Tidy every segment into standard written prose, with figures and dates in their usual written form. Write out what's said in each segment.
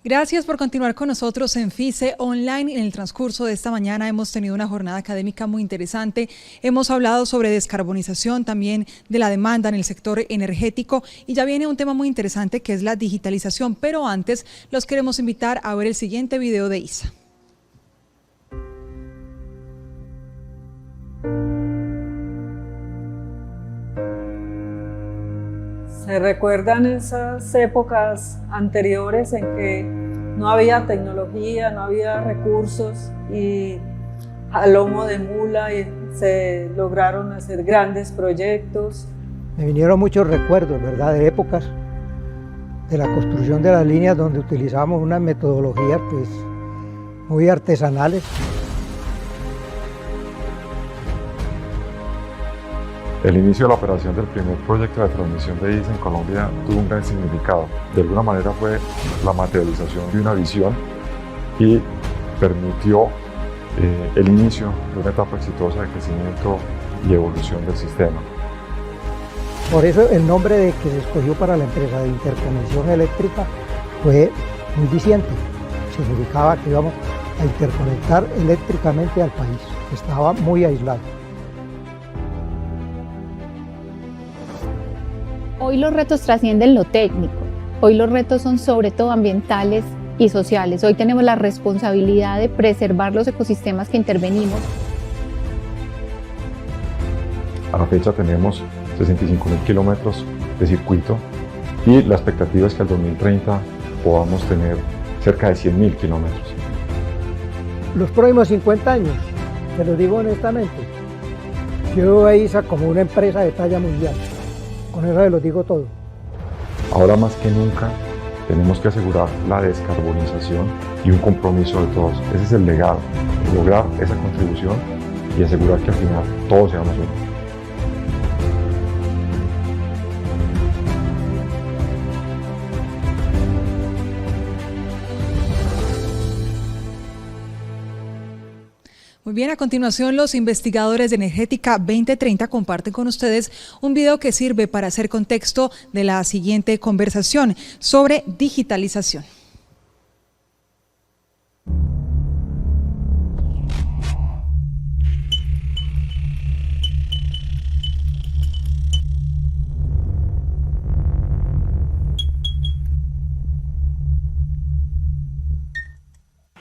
Gracias por continuar con nosotros en FICE Online. En el transcurso de esta mañana hemos tenido una jornada académica muy interesante. Hemos hablado sobre descarbonización, también de la demanda en el sector energético y ya viene un tema muy interesante que es la digitalización. Pero antes los queremos invitar a ver el siguiente video de Isa. ¿Se recuerdan esas épocas anteriores en que no había tecnología, no había recursos y a lomo de mula se lograron hacer grandes proyectos? Me vinieron muchos recuerdos, ¿verdad?, de épocas de la construcción de las líneas donde utilizábamos unas metodologías pues muy artesanales. El inicio de la operación del primer proyecto de transmisión de ISA en Colombia tuvo un gran significado. De alguna manera fue la materialización de una visión y permitió el inicio de una etapa exitosa de crecimiento y evolución del sistema. Por eso el nombre que se escogió para la empresa de interconexión eléctrica fue muy diciente. Significaba que íbamos a interconectar eléctricamente al país, que estaba muy aislado. Hoy los retos trascienden lo técnico, hoy los retos son sobre todo ambientales y sociales. Hoy tenemos la responsabilidad de preservar los ecosistemas que intervenimos. A la fecha tenemos 65.000 kilómetros de circuito y la expectativa es que al 2030 podamos tener cerca de 100.000 kilómetros. Los próximos 50 años, te lo digo honestamente, yo veo a ISA como una empresa de talla mundial. Con eso se lo digo todo. Ahora más que nunca tenemos que asegurar la descarbonización y un compromiso de todos. Ese es el legado, lograr esa contribución y asegurar que al final todos seamos uno. Muy bien, a continuación los investigadores de Energética 2030 comparten con ustedes un video que sirve para hacer contexto de la siguiente conversación sobre digitalización.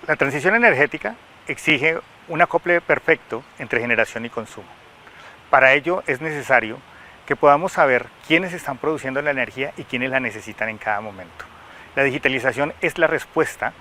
La transición energética exige un acople perfecto entre generación y consumo. Para ello es necesario que podamos saber quiénes están produciendo la energía y quiénes la necesitan en cada momento. La digitalización es la respuesta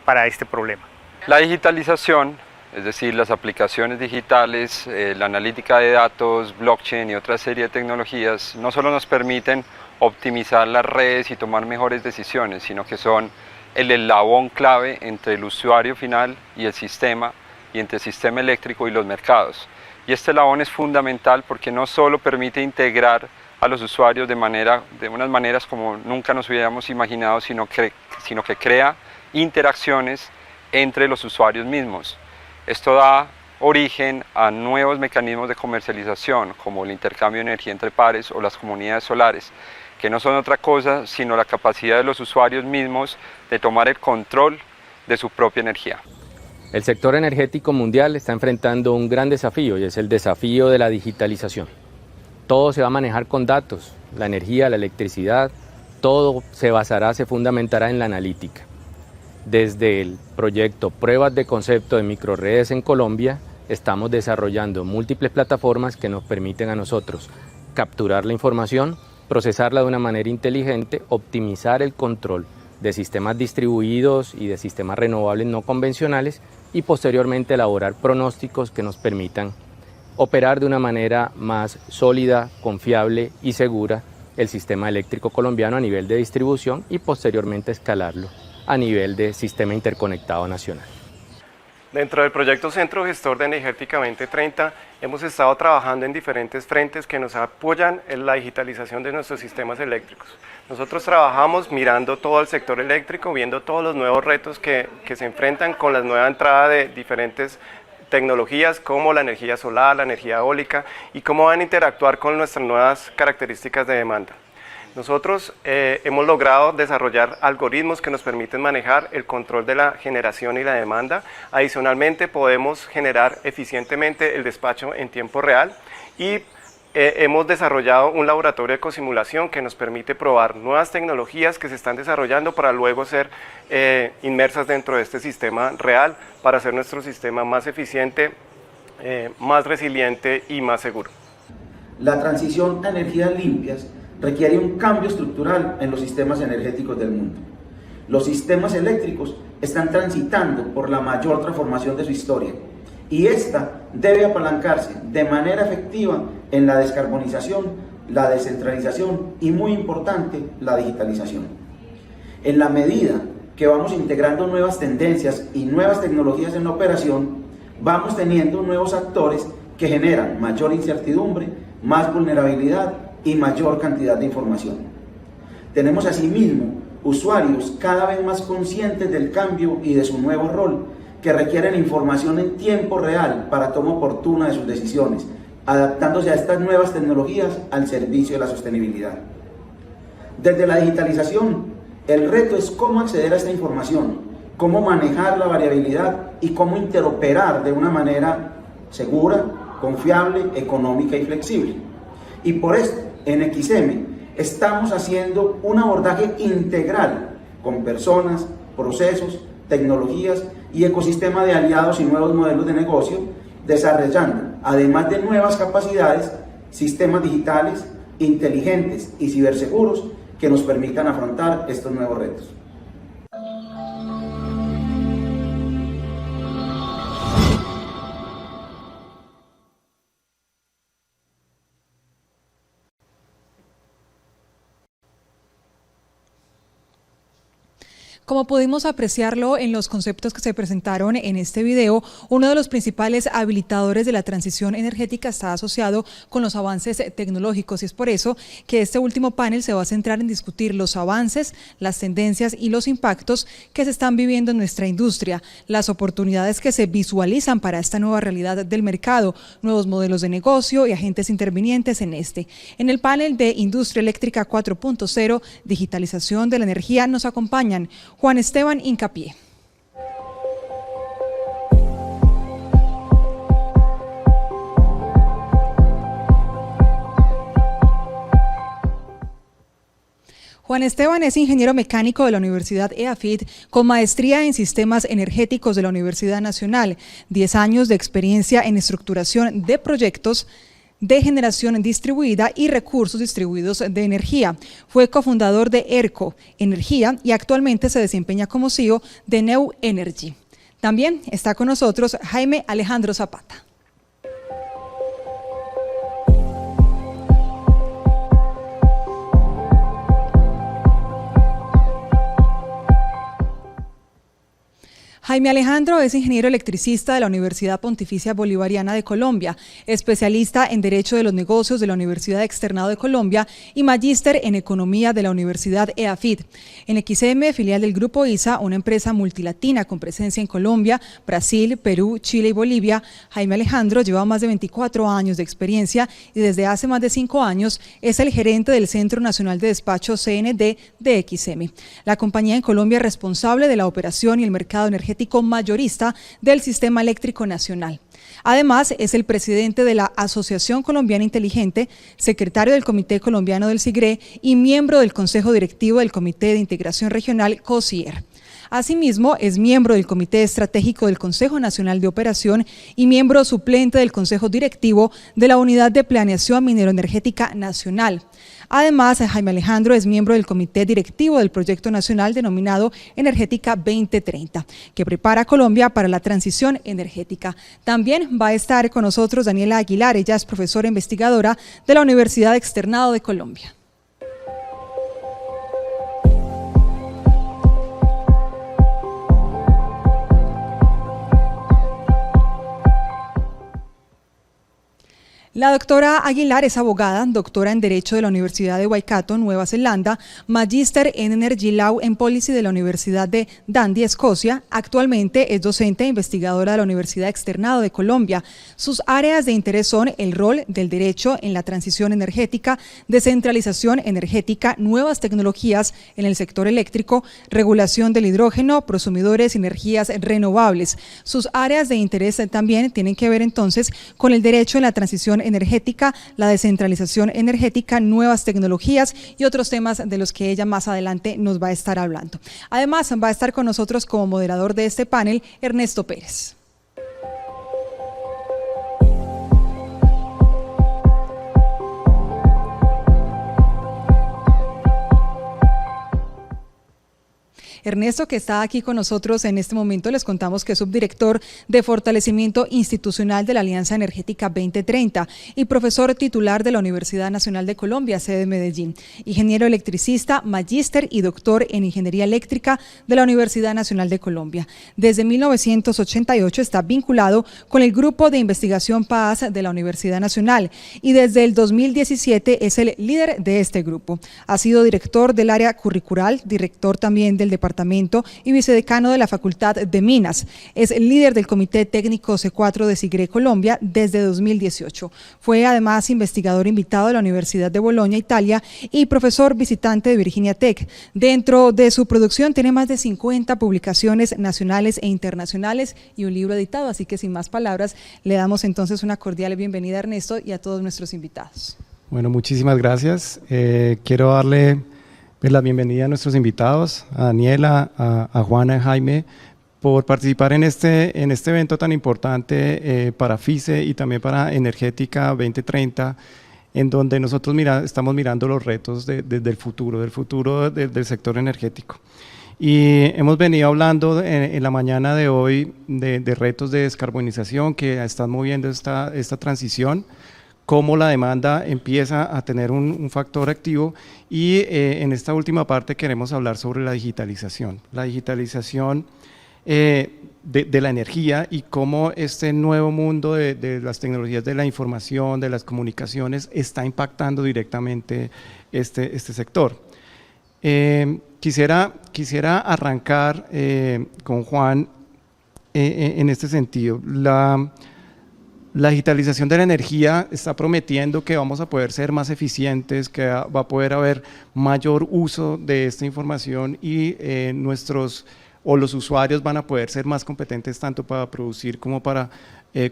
para este problema. La digitalización, es decir, las aplicaciones digitales, la analítica de datos, blockchain y otra serie de tecnologías, no solo nos permiten optimizar las redes y tomar mejores decisiones, sino que son el eslabón clave entre el usuario final y el sistema, y entre el sistema eléctrico y los mercados. Y este eslabón es fundamental porque no solo permite integrar a los usuarios de unas maneras como nunca nos hubiéramos imaginado, sino que crea interacciones entre los usuarios mismos. Esto da origen a nuevos mecanismos de comercialización, como el intercambio de energía entre pares o las comunidades solares, que no son otra cosa sino la capacidad de los usuarios mismos de tomar el control de su propia energía. El sector energético mundial está enfrentando un gran desafío y es el desafío de la digitalización. Todo se va a manejar con datos, la energía, la electricidad, todo se fundamentará en la analítica. Desde el proyecto Pruebas de Concepto de Microredes en Colombia, estamos desarrollando múltiples plataformas que nos permiten a nosotros capturar la información, procesarla de una manera inteligente, optimizar el control de sistemas distribuidos y de sistemas renovables no convencionales y posteriormente elaborar pronósticos que nos permitan operar de una manera más sólida, confiable y segura el sistema eléctrico colombiano a nivel de distribución y posteriormente escalarlo a nivel de sistema interconectado nacional. Dentro del proyecto Centro Gestor de Energética 2030 hemos estado trabajando en diferentes frentes que nos apoyan en la digitalización de nuestros sistemas eléctricos. Nosotros trabajamos mirando todo el sector eléctrico, viendo todos los nuevos retos que se enfrentan con la nueva entrada de diferentes tecnologías como la energía solar, la energía eólica y cómo van a interactuar con nuestras nuevas características de demanda. Nosotros hemos logrado desarrollar algoritmos que nos permiten manejar el control de la generación y la demanda. Adicionalmente, podemos generar eficientemente el despacho en tiempo real y hemos desarrollado un laboratorio de cosimulación que nos permite probar nuevas tecnologías que se están desarrollando para luego ser inmersas dentro de este sistema real para hacer nuestro sistema más eficiente, más resiliente y más seguro. La transición a energías limpias requiere un cambio estructural en los sistemas energéticos del mundo. Los sistemas eléctricos están transitando por la mayor transformación de su historia y esta debe apalancarse de manera efectiva en la descarbonización, la descentralización y, muy importante, la digitalización. En la medida que vamos integrando nuevas tendencias y nuevas tecnologías en la operación, vamos teniendo nuevos actores que generan mayor incertidumbre, más vulnerabilidad y mayor cantidad de información. Tenemos asimismo usuarios cada vez más conscientes del cambio y de su nuevo rol, que requieren información en tiempo real para toma oportuna de sus decisiones, adaptándose a estas nuevas tecnologías al servicio de la sostenibilidad. Desde la digitalización, el reto es cómo acceder a esta información, cómo manejar la variabilidad y cómo interoperar de una manera segura, confiable, económica y flexible. Y por esto, en XM, estamos haciendo un abordaje integral con personas, procesos, tecnologías y ecosistema de aliados y nuevos modelos de negocio, desarrollando, además de nuevas capacidades, sistemas digitales, inteligentes y ciberseguros que nos permitan afrontar estos nuevos retos. Como pudimos apreciarlo en los conceptos que se presentaron en este video, uno de los principales habilitadores de la transición energética está asociado con los avances tecnológicos y es por eso que este último panel se va a centrar en discutir los avances, las tendencias y los impactos que se están viviendo en nuestra industria, las oportunidades que se visualizan para esta nueva realidad del mercado, nuevos modelos de negocio y agentes intervinientes en este. En el panel de Industria Eléctrica 4.0, Digitalización de la Energía, nos acompañan Juan Esteban Hincapié. Juan Esteban es ingeniero mecánico de la Universidad EAFIT con maestría en sistemas energéticos de la Universidad Nacional, 10 años de experiencia en estructuración de proyectos de generación distribuida y recursos distribuidos de energía. Fue cofundador de ERCO Energía y actualmente se desempeña como CEO de Neu Energy. También está con nosotros Jaime Alejandro Zapata. Jaime Alejandro es ingeniero electricista de la Universidad Pontificia Bolivariana de Colombia, especialista en Derecho de los Negocios de la Universidad Externado de Colombia y magíster en Economía de la Universidad EAFIT. En XM, filial del Grupo ISA, una empresa multilatina con presencia en Colombia, Brasil, Perú, Chile y Bolivia, Jaime Alejandro lleva más de 24 años de experiencia y desde hace más de 5 años es el gerente del Centro Nacional de Despacho CND de XM. La compañía en Colombia es responsable de la operación y el mercado energético mayorista del Sistema Eléctrico Nacional. Además, es el presidente de la Asociación Colombiana Inteligente, secretario del Comité Colombiano del SIGRE y miembro del Consejo Directivo del Comité de Integración Regional COSIER. Asimismo, es miembro del Comité Estratégico del Consejo Nacional de Operación y miembro suplente del Consejo Directivo de la Unidad de Planeación Mineroenergética Nacional. Además, Jaime Alejandro es miembro del Comité Directivo del Proyecto Nacional denominado Energética 2030, que prepara a Colombia para la transición energética. También va a estar con nosotros Daniela Aguilar, ella es profesora investigadora de la Universidad Externado de Colombia. La doctora Aguilar es abogada, doctora en Derecho de la Universidad de Waikato, Nueva Zelanda, magíster en Energy Law and Policy de la Universidad de Dundee, Escocia. Actualmente es docente e investigadora de la Universidad Externado de Colombia. Sus áreas de interés son el rol del derecho en la transición energética, descentralización energética, nuevas tecnologías en el sector eléctrico, regulación del hidrógeno, prosumidores y energías renovables. Sus áreas de interés también tienen que ver entonces con el derecho en la transición energética, la descentralización energética, nuevas tecnologías y otros temas de los que ella más adelante nos va a estar hablando. Además, va a estar con nosotros como moderador de este panel Ernesto Pérez. Ernesto, que está aquí con nosotros en este momento, les contamos que es subdirector de Fortalecimiento Institucional de la Alianza Energética 2030 y profesor titular de la Universidad Nacional de Colombia, sede de Medellín. Ingeniero electricista, magíster y doctor en Ingeniería Eléctrica de la Universidad Nacional de Colombia. Desde 1988 está vinculado con el Grupo de Investigación Paz de la Universidad Nacional y desde el 2017 es el líder de este grupo. Ha sido director del área curricular, director también del departamento y vicedecano de la Facultad de Minas. Es el líder del Comité Técnico C4 de SIGRE Colombia desde 2018. Fue además investigador invitado de la Universidad de Bolonia, Italia, y profesor visitante de Virginia Tech. Dentro de su producción tiene más de 50 publicaciones nacionales e internacionales y un libro editado, así que sin más palabras, le damos entonces una cordial bienvenida a Ernesto y a todos nuestros invitados. Bueno, muchísimas gracias. Quiero darle la bienvenida a nuestros invitados, a Daniela, a Juana y Jaime, por participar en este evento tan importante para FICE y también para Energética 2030, en donde nosotros estamos mirando los retos del futuro del sector energético. Y hemos venido hablando en la mañana de hoy de retos de descarbonización que están moviendo esta transición, cómo la demanda empieza a tener un factor activo y en esta última parte queremos hablar sobre la digitalización de la energía y cómo este nuevo mundo de las tecnologías de la información, de las comunicaciones, está impactando directamente este sector. Quisiera arrancar con Juan en este sentido. La digitalización de la energía está prometiendo que vamos a poder ser más eficientes, que va a poder haber mayor uso de esta información y los usuarios van a poder ser más competentes tanto para producir como para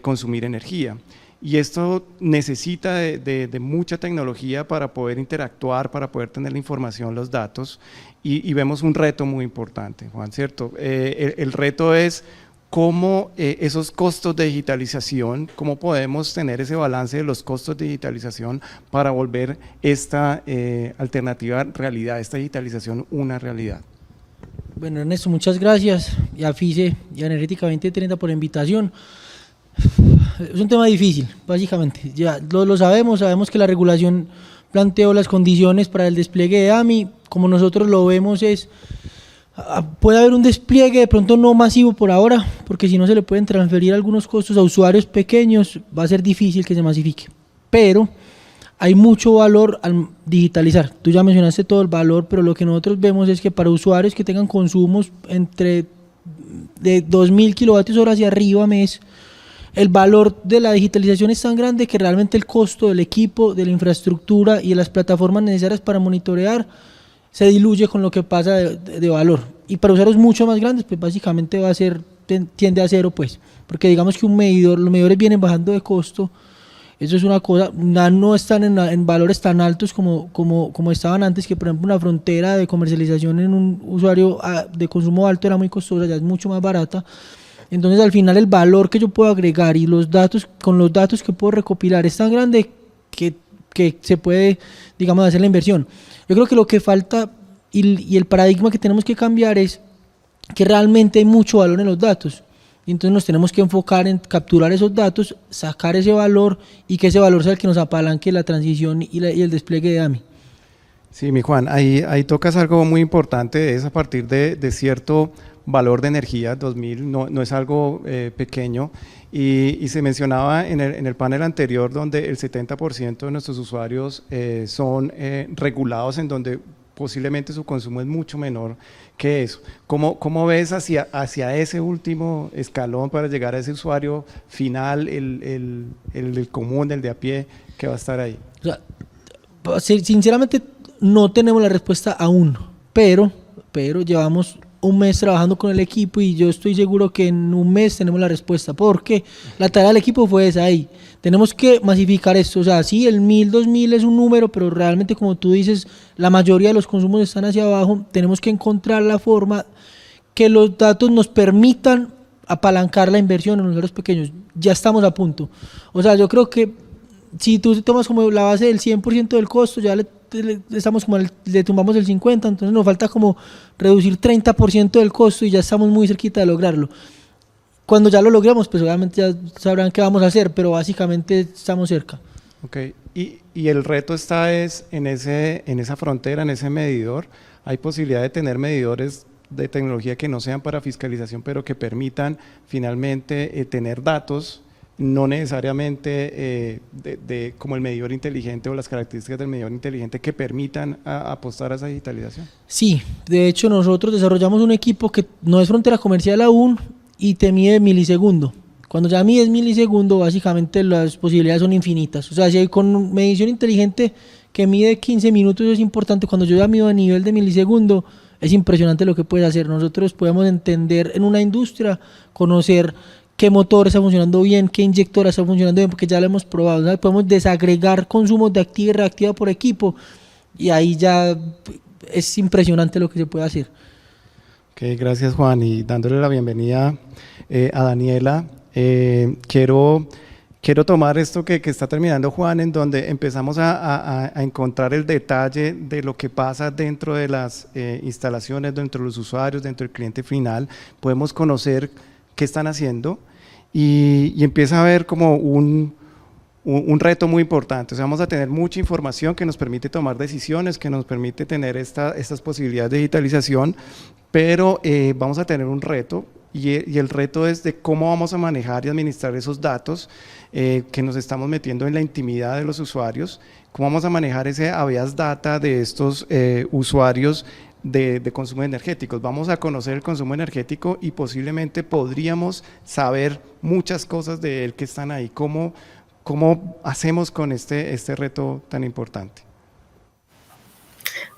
consumir energía. Y esto necesita de mucha tecnología para poder interactuar, para poder tener la información, los datos, y vemos un reto muy importante, Juan, ¿cierto? El reto es cómo esos costos de digitalización, cómo podemos tener ese balance de los costos de digitalización para volver esta alternativa realidad, esta digitalización una realidad. Bueno, Ernesto, muchas gracias, y a FICE y a Energética 2030 por la invitación. Es un tema difícil, básicamente, ya lo sabemos que la regulación planteó las condiciones para el despliegue de AMI, como nosotros lo vemos puede haber un despliegue de pronto no masivo por ahora, porque si no se le pueden transferir algunos costos a usuarios pequeños, va a ser difícil que se masifique, pero hay mucho valor al digitalizar. Tú ya mencionaste todo el valor, pero lo que nosotros vemos es que para usuarios que tengan consumos de 2.000 kilovatios hora hacia arriba mes, el valor de la digitalización es tan grande que realmente el costo del equipo, de la infraestructura y de las plataformas necesarias para monitorear se diluye con lo que pasa de valor. Y para usuarios mucho más grandes, pues básicamente tiende a cero, pues, porque digamos que los medidores vienen bajando de costo. Eso es una cosa, no están en valores tan altos como estaban antes, que por ejemplo una frontera de comercialización en un usuario de consumo alto era muy costosa, ya es mucho más barata. Entonces al final el valor que yo puedo agregar y con los datos que puedo recopilar es tan grande que se puede, digamos, hacer la inversión. Yo creo que lo que falta y el paradigma que tenemos que cambiar es que realmente hay mucho valor en los datos. Y entonces nos tenemos que enfocar en capturar esos datos, sacar ese valor y que ese valor sea el que nos apalanque la transición y el despliegue de AMI. Sí, mi Juan, ahí tocas algo muy importante, es a partir de cierto valor de energía, 2.000 no es algo pequeño, y se mencionaba en el panel anterior donde el 70% de nuestros usuarios son regulados, en donde posiblemente su consumo es mucho menor que eso. ¿Cómo ves hacia ese último escalón para llegar a ese usuario final, el común, el de a pie, que va a estar ahí? O sea, sinceramente no tenemos la respuesta aún, pero llevamos un mes trabajando con el equipo y yo estoy seguro que en un mes tenemos la respuesta, porque la tarea del equipo fue esa ahí. Tenemos que masificar esto, o sea, sí, el 1.000, 2.000 es un número, pero realmente, como tú dices, la mayoría de los consumos están hacia abajo. Tenemos que encontrar la forma que los datos nos permitan apalancar la inversión en los usuarios pequeños. Ya estamos a punto. O sea, yo creo que si tú tomas como la base del 100% del costo, ya le tumbamos el 50%, entonces nos falta como reducir 30% del costo y ya estamos muy cerquita de lograrlo. Cuando ya lo logremos, pues obviamente ya sabrán qué vamos a hacer, pero básicamente estamos cerca. Ok, y el reto está en esa frontera, en ese medidor. Hay posibilidad de tener medidores de tecnología que no sean para fiscalización, pero que permitan finalmente tener datos, no necesariamente como el medidor inteligente o las características del medidor inteligente, que permitan apostar a esa digitalización. Sí, de hecho nosotros desarrollamos un equipo que no es frontera comercial aún y te mide milisegundo. Cuando ya mides milisegundo, básicamente las posibilidades son infinitas. O sea, si hay con medición inteligente que mide 15 minutos es importante, cuando yo ya mido a nivel de milisegundo, es impresionante lo que puedes hacer. Nosotros podemos entender en una industria, conocer qué motor está funcionando bien, qué inyectora está funcionando bien, porque ya lo hemos probado, ¿sabes? Podemos desagregar consumos de activa y reactiva por equipo y ahí ya es impresionante lo que se puede hacer. Ok, gracias Juan, y dándole la bienvenida a Daniela, quiero tomar esto que está terminando Juan, en donde empezamos a encontrar el detalle de lo que pasa dentro de las instalaciones, dentro de los usuarios, dentro del cliente final. Podemos conocer qué están haciendo y empieza a haber como un reto muy importante. O sea, vamos a tener mucha información que nos permite tomar decisiones, que nos permite tener estas posibilidades de digitalización, pero vamos a tener un reto y el reto es de cómo vamos a manejar y administrar esos datos que nos estamos metiendo en la intimidad de los usuarios, cómo vamos a manejar ese habeas data de estos usuarios de consumo energéticos. Vamos a conocer el consumo energético y posiblemente podríamos saber muchas cosas de él que están ahí. ¿Cómo hacemos con este reto tan importante?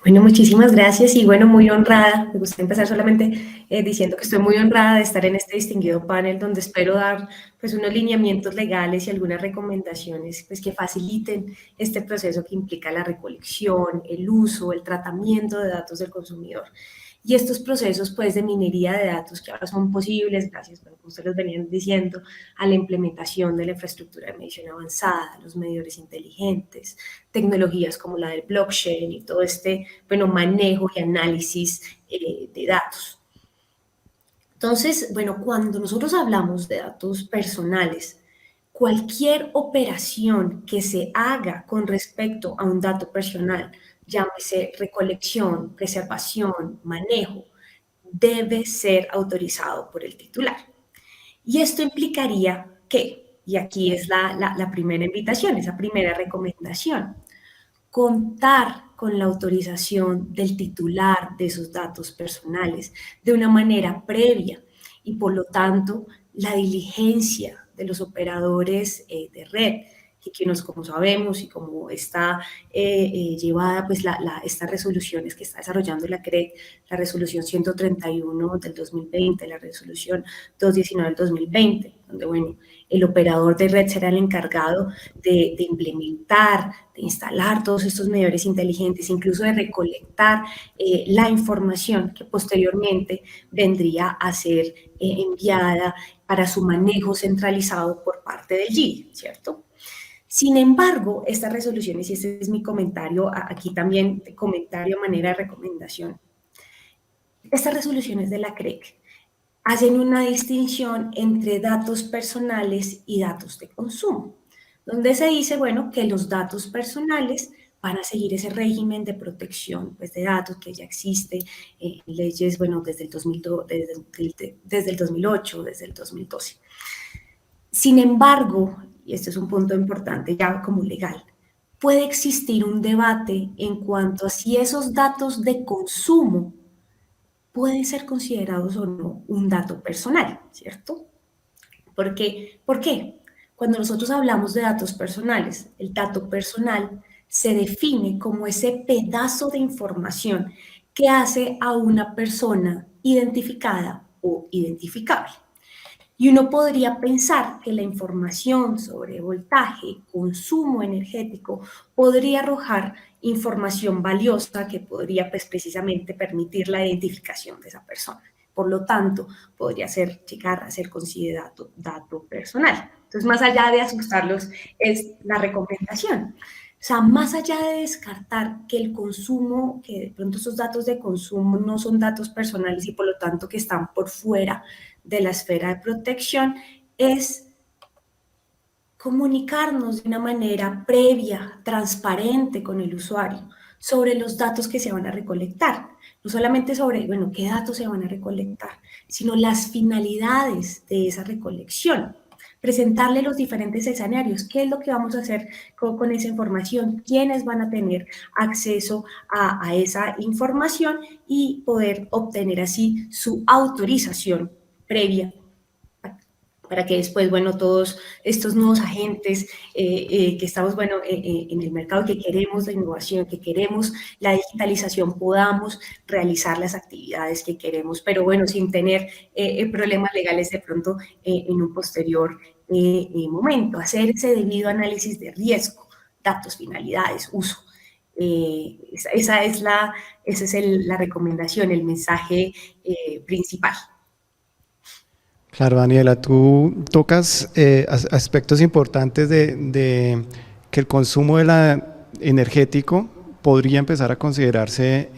Bueno, muchísimas gracias y bueno, muy honrada. Me gustaría empezar solamente diciendo que estoy muy honrada de estar en este distinguido panel donde espero dar pues unos lineamientos legales y algunas recomendaciones pues que faciliten este proceso que implica la recolección, el uso, el tratamiento de datos del consumidor. Y estos procesos pues de minería de datos que ahora son posibles gracias, como ustedes venían diciendo, a la implementación de la infraestructura de medición avanzada, los medidores inteligentes, tecnologías como la del blockchain y todo este manejo y análisis de datos. Entonces, cuando nosotros hablamos de datos personales, cualquier operación que se haga con respecto a un dato personal, llámese recolección, preservación, manejo, debe ser autorizado por el titular. Y esto implicaría que, y aquí es la primera invitación, esa primera recomendación, contar con la autorización del titular de esos datos personales de una manera previa y por lo tanto la diligencia de los operadores de red, que como sabemos y como está llevada pues estas resoluciones que está desarrollando la CREC, la resolución 131 del 2020, la resolución 219 del 2020, donde el operador de red será el encargado de implementar, de instalar todos estos medidores inteligentes, incluso de recolectar la información que posteriormente vendría a ser enviada para su manejo centralizado por parte del GIDI, ¿cierto? Sin embargo, estas resoluciones, y este es mi comentario, aquí también comentario a manera de recomendación, estas resoluciones de la CREC hacen una distinción entre datos personales y datos de consumo, donde se dice, que los datos personales van a seguir ese régimen de protección pues, de datos que ya existe en leyes, bueno, desde el 2008, desde el 2012. Sin embargo, y este es un punto importante ya como legal, puede existir un debate en cuanto a si esos datos de consumo pueden ser considerados o no un dato personal, ¿cierto? ¿Por qué? Cuando nosotros hablamos de datos personales, el dato personal se define como ese pedazo de información que hace a una persona identificada o identificable. Y uno podría pensar que la información sobre voltaje, consumo energético, podría arrojar información valiosa que podría pues, precisamente permitir la identificación de esa persona. Por lo tanto, podría llegar a ser considerado dato personal. Entonces, más allá de asustarlos, es la recomendación. O sea, más allá de descartar que el consumo, que de pronto esos datos de consumo no son datos personales y por lo tanto que están por fuera de la esfera de protección, es comunicarnos de una manera previa, transparente con el usuario sobre los datos que se van a recolectar. No solamente sobre, bueno, qué datos se van a recolectar, sino las finalidades de esa recolección. Presentarle los diferentes escenarios, qué es lo que vamos a hacer con esa información, quiénes van a tener acceso a esa información y poder obtener así su autorización previa para que después, bueno, todos estos nuevos agentes que estamos, bueno, en el mercado, que queremos la innovación, que queremos la digitalización, podamos realizar las actividades que queremos, pero bueno, sin tener problemas legales de pronto en un posterior momento. Hacer ese debido análisis de riesgo, datos, finalidades, uso. Esa es la recomendación, el mensaje principal. Claro, Daniela, tú tocas aspectos importantes de que el consumo energético podría empezar a considerarse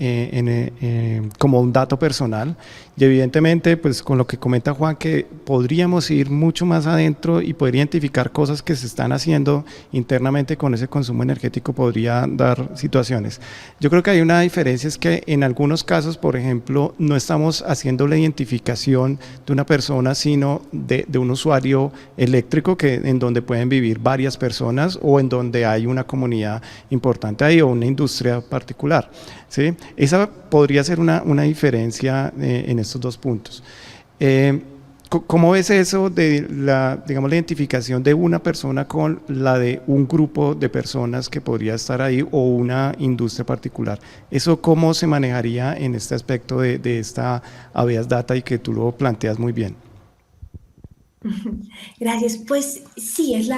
como un dato personal, y evidentemente pues con lo que comenta Juan, que podríamos ir mucho más adentro y poder identificar cosas que se están haciendo internamente con ese consumo energético, podría dar situaciones. Yo creo que hay una diferencia, es que en algunos casos, por ejemplo, no estamos haciendo la identificación de una persona, sino de un usuario eléctrico en donde pueden vivir varias personas o en donde hay una comunidad importante ahí o una industria particular, ¿sí? Esa podría ser una diferencia en estos dos puntos. ¿Cómo ves eso de la identificación de una persona con la de un grupo de personas que podría estar ahí o una industria particular? ¿Eso cómo se manejaría en este aspecto de esta habeas data y que tú lo planteas muy bien? Gracias. Pues sí,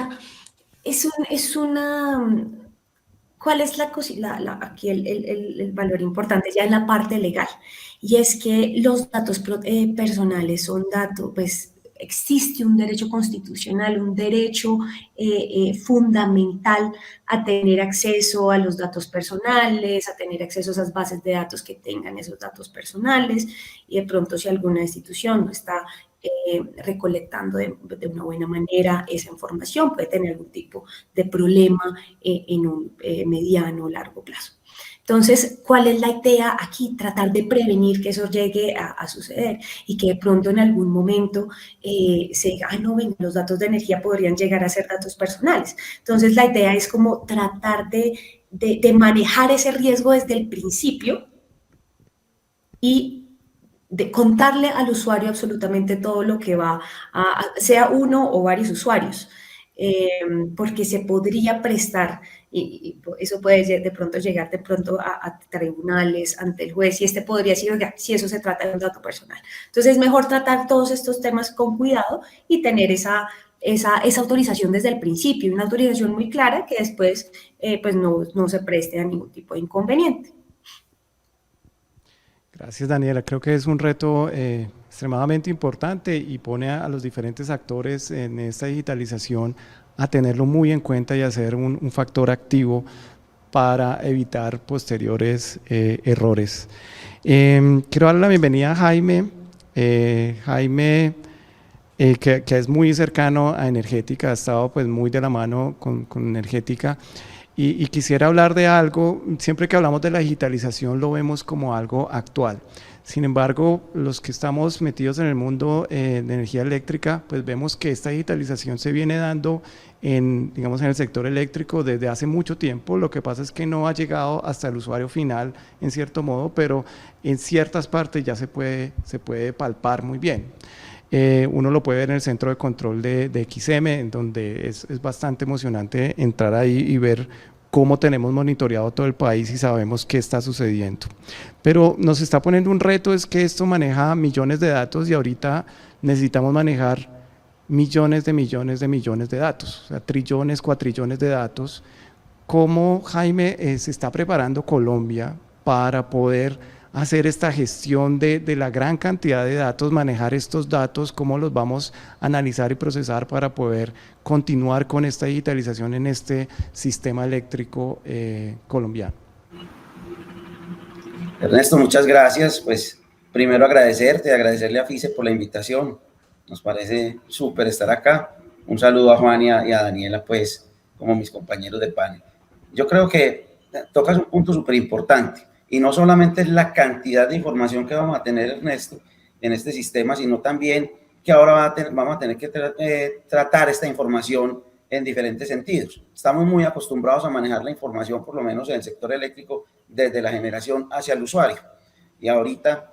¿cuál es aquí el valor importante ya en la parte legal? Y es que los datos personales son datos, pues existe un derecho constitucional, un derecho fundamental a tener acceso a los datos personales, a tener acceso a esas bases de datos que tengan esos datos personales, y de pronto si alguna institución no está recolectando de una buena manera esa información, puede tener algún tipo de problema en un mediano o largo plazo. Entonces, ¿cuál es la idea aquí? Tratar de prevenir que eso llegue a suceder y que de pronto en algún momento se diga, no, venga, los datos de energía podrían llegar a ser datos personales. Entonces, la idea es como tratar de manejar ese riesgo desde el principio y de contarle al usuario absolutamente todo lo que va sea uno o varios usuarios, porque se podría prestar, y eso puede de pronto llegar a tribunales, ante el juez, y podría decir, oiga, si eso se trata de un dato personal. Entonces es mejor tratar todos estos temas con cuidado y tener esa autorización desde el principio, una autorización muy clara que después pues no se preste a ningún tipo de inconveniente. Gracias, Daniela. Creo que es un reto extremadamente importante y pone a los diferentes actores en esta digitalización a tenerlo muy en cuenta y a ser un factor activo para evitar posteriores errores. Quiero darle la bienvenida a Jaime. Jaime, que es muy cercano a Energética, ha estado pues muy de la mano con Energética. Y quisiera hablar de algo, siempre que hablamos de la digitalización lo vemos como algo actual. Sin embargo, los que estamos metidos en el mundo de energía eléctrica, pues vemos que esta digitalización se viene dando digamos, en el sector eléctrico desde hace mucho tiempo. Lo que pasa es que no ha llegado hasta el usuario final, en cierto modo, pero en ciertas partes ya se puede palpar muy bien. Uno lo puede ver en el centro de control de XM, en donde es bastante emocionante entrar ahí y ver cómo tenemos monitoreado todo el país y sabemos qué está sucediendo. Pero nos está poniendo un reto, es que esto maneja millones de datos y ahorita necesitamos manejar millones de datos, o sea, trillones, cuatrillones de datos. ¿Cómo, Jaime, se está preparando Colombia para poder hacer esta gestión de la gran cantidad de datos, manejar estos datos, cómo los vamos a analizar y procesar para poder continuar con esta digitalización en este sistema eléctrico colombiano? Ernesto, muchas gracias. Pues primero agradecerle a FICE por la invitación. Nos parece súper estar acá. Un saludo a Juan y a Daniela, pues, como mis compañeros de panel. Yo creo que tocas un punto súper importante. Y no solamente es la cantidad de información que vamos a tener, Ernesto, en este sistema, sino también que ahora vamos a tener que tratar esta información en diferentes sentidos. Estamos muy acostumbrados a manejar la información, por lo menos en el sector eléctrico, desde la generación hacia el usuario. Y ahorita,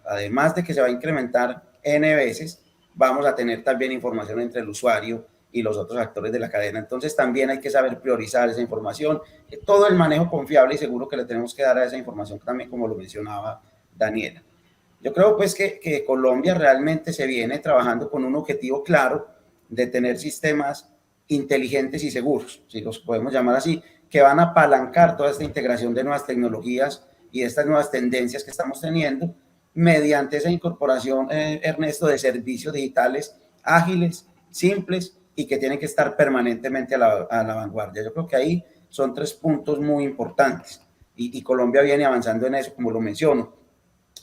además de que se va a incrementar N veces, vamos a tener también información entre el usuario y los otros actores de la cadena. Entonces también hay que saber priorizar esa información, todo el manejo confiable y seguro que le tenemos que dar a esa información también, como lo mencionaba Daniela. Yo creo pues que Colombia realmente se viene trabajando con un objetivo claro de tener sistemas inteligentes y seguros, si los podemos llamar así, que van a apalancar toda esta integración de nuevas tecnologías y estas nuevas tendencias que estamos teniendo mediante esa incorporación, Ernesto, de servicios digitales ágiles, simples y que tienen que estar permanentemente a la vanguardia. Yo creo que ahí son 3 puntos muy importantes y Colombia viene avanzando en eso, como lo menciono.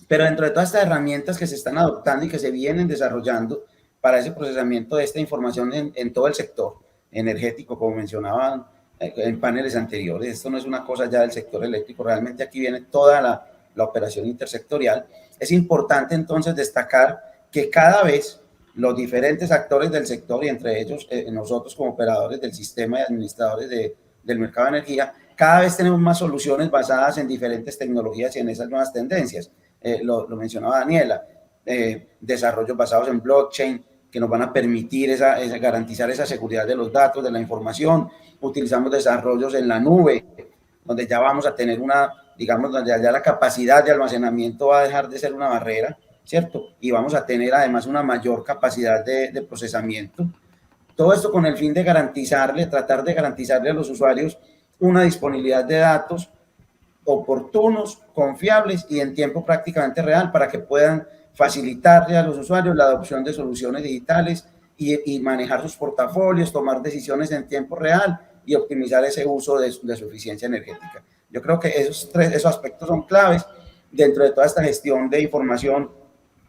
Pero dentro de todas estas herramientas que se están adoptando y que se vienen desarrollando para ese procesamiento de esta información en todo el sector energético, como mencionaban en paneles anteriores, esto no es una cosa ya del sector eléctrico, realmente aquí viene toda la operación intersectorial. Es importante entonces destacar que cada vez los diferentes actores del sector y entre ellos nosotros como operadores del sistema y administradores del mercado de energía, cada vez tenemos más soluciones basadas en diferentes tecnologías y en esas nuevas tendencias. Lo mencionaba Daniela, desarrollos basados en blockchain que nos van a permitir garantizar esa seguridad de los datos, de la información. Utilizamos desarrollos en la nube, donde ya vamos a tener donde ya la capacidad de almacenamiento va a dejar de ser una barrera, ¿cierto? Y vamos a tener además una mayor capacidad de procesamiento. Todo esto con el fin de tratar de garantizarle a los usuarios una disponibilidad de datos oportunos, confiables y en tiempo prácticamente real para que puedan facilitarle a los usuarios la adopción de soluciones digitales y manejar sus portafolios, tomar decisiones en tiempo real y optimizar ese uso de su eficiencia energética. Yo creo que esos aspectos son claves dentro de toda esta gestión de información.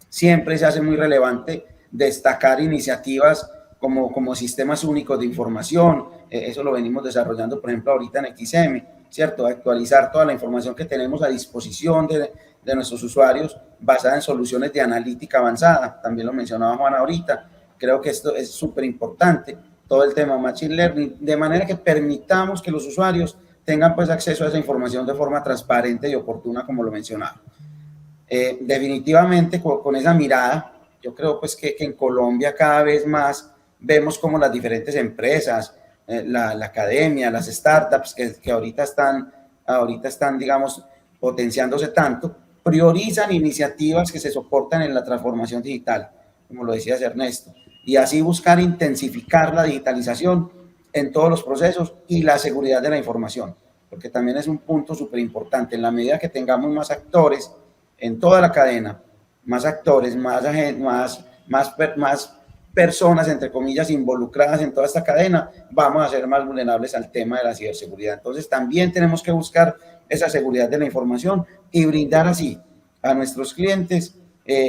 Siempre se hace muy relevante destacar iniciativas como sistemas únicos de información. Eso lo venimos desarrollando, por ejemplo, ahorita en XM, ¿cierto? Actualizar toda la información que tenemos a disposición de nuestros usuarios basada en soluciones de analítica avanzada. También lo mencionaba Juan ahorita. Creo que esto es súper importante, todo el tema Machine Learning, de manera que permitamos que los usuarios tengan pues acceso a esa información de forma transparente y oportuna, como lo mencionaba. Definitivamente con esa mirada, yo creo pues que en Colombia cada vez más vemos como las diferentes empresas, la academia, las startups que ahorita están, digamos, potenciándose tanto, priorizan iniciativas que se soportan en la transformación digital, como lo decías Ernesto, y así buscar intensificar la digitalización en todos los procesos y la seguridad de la información, porque también es un punto súper importante. En la medida que tengamos más actores en toda la cadena, más actores, más personas, entre comillas, involucradas en toda esta cadena, vamos a ser más vulnerables al tema de la ciberseguridad. Entonces también tenemos que buscar esa seguridad de la información y brindar así a nuestros clientes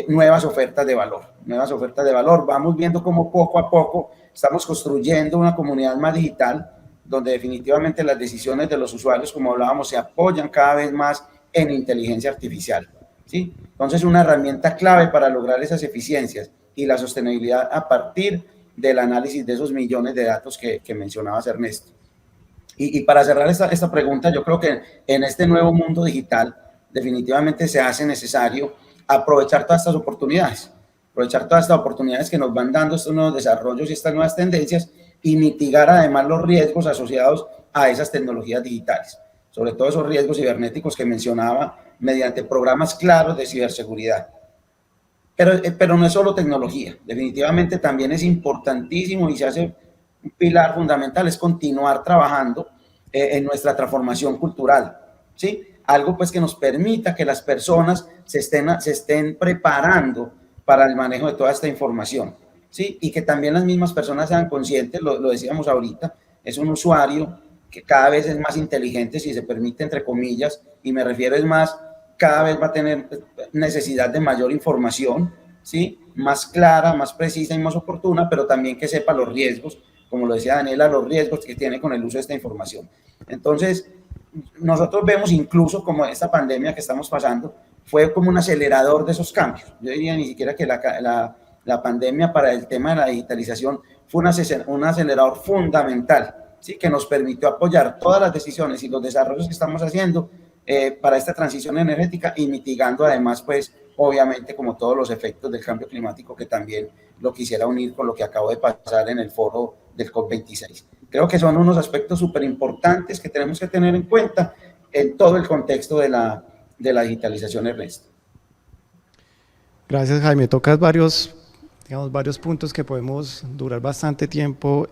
nuevas ofertas de valor. Vamos viendo cómo poco a poco estamos construyendo una comunidad más digital, donde definitivamente las decisiones de los usuarios, como hablábamos, se apoyan cada vez más en inteligencia artificial, ¿sí? Entonces, una herramienta clave para lograr esas eficiencias y la sostenibilidad a partir del análisis de esos millones de datos que mencionabas, Ernesto. Y para cerrar esta pregunta, yo creo que en este nuevo mundo digital definitivamente se hace necesario aprovechar todas estas oportunidades que nos van dando estos nuevos desarrollos y estas nuevas tendencias y mitigar además los riesgos asociados a esas tecnologías digitales, sobre todo esos riesgos cibernéticos que mencionaba mediante programas claros de ciberseguridad. Pero no es solo tecnología, definitivamente también es importantísimo y se hace un pilar fundamental, es continuar trabajando en nuestra transformación cultural, ¿sí? Algo pues que nos permita que las personas se estén preparando para el manejo de toda esta información, ¿sí? Y que también las mismas personas sean conscientes, lo decíamos ahorita, es un usuario que cada vez es más inteligente, si se permite, entre comillas, y me refiero es más, cada vez va a tener necesidad de mayor información, ¿sí? Más clara, más precisa y más oportuna, pero también que sepa los riesgos, como lo decía Daniela, los riesgos que tiene con el uso de esta información. Entonces, nosotros vemos incluso como esta pandemia que estamos pasando fue como un acelerador de esos cambios. Yo diría ni siquiera que la pandemia para el tema de la digitalización fue un acelerador fundamental, ¿sí? Que nos permitió apoyar todas las decisiones y los desarrollos que estamos haciendo para esta transición energética y mitigando además, pues, obviamente, como todos los efectos del cambio climático, que también lo quisiera unir con lo que acabo de pasar en el foro del COP26. Creo que son unos aspectos súper importantes que tenemos que tener en cuenta en todo el contexto de la digitalización, Ernesto. Gracias, Jaime. Tocas varios puntos que podemos durar bastante tiempo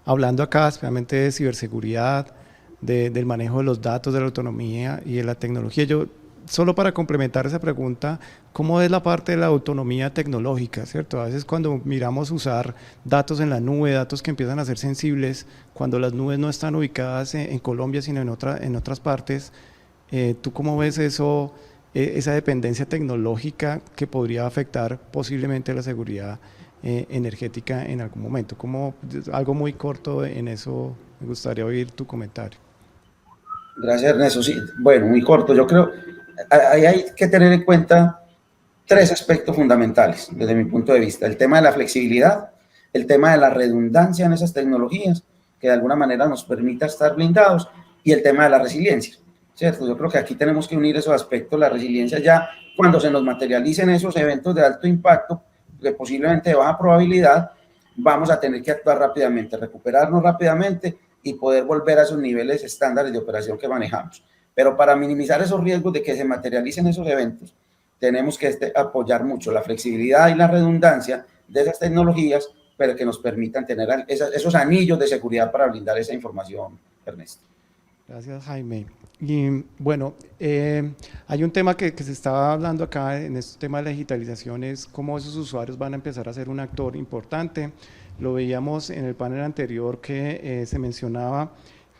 hablando acá, especialmente de ciberseguridad, del manejo de los datos, de la autonomía y de la tecnología. Yo, solo para complementar esa pregunta, ¿cómo es la parte de la autonomía tecnológica, cierto? A veces cuando miramos usar datos en la nube, datos que empiezan a ser sensibles, cuando las nubes no están ubicadas en Colombia, sino en otras partes, ¿tú cómo ves eso, esa dependencia tecnológica que podría afectar posiblemente la seguridad energética en algún momento? Como algo muy corto en eso, me gustaría oír tu comentario. Gracias, Ernesto. Sí, bueno, muy corto. Yo creo ahí hay que tener en cuenta tres aspectos fundamentales desde mi punto de vista. El tema de la flexibilidad, el tema de la redundancia en esas tecnologías, que de alguna manera nos permita estar blindados, y el tema de la resiliencia, ¿cierto? Yo creo que aquí tenemos que unir esos aspectos, la resiliencia ya cuando se nos materialicen esos eventos de alto impacto, que posiblemente de baja probabilidad, vamos a tener que actuar rápidamente, recuperarnos rápidamente y poder volver a esos niveles estándares de operación que manejamos. Pero para minimizar esos riesgos de que se materialicen esos eventos, tenemos que apoyar mucho la flexibilidad y la redundancia de esas tecnologías, pero que nos permitan tener esos anillos de seguridad para blindar esa información, Ernesto. Gracias, Jaime. Y bueno, hay un tema que se estaba hablando acá en este tema de la digitalización, es cómo esos usuarios van a empezar a ser un actor importante. Lo veíamos en el panel anterior que se mencionaba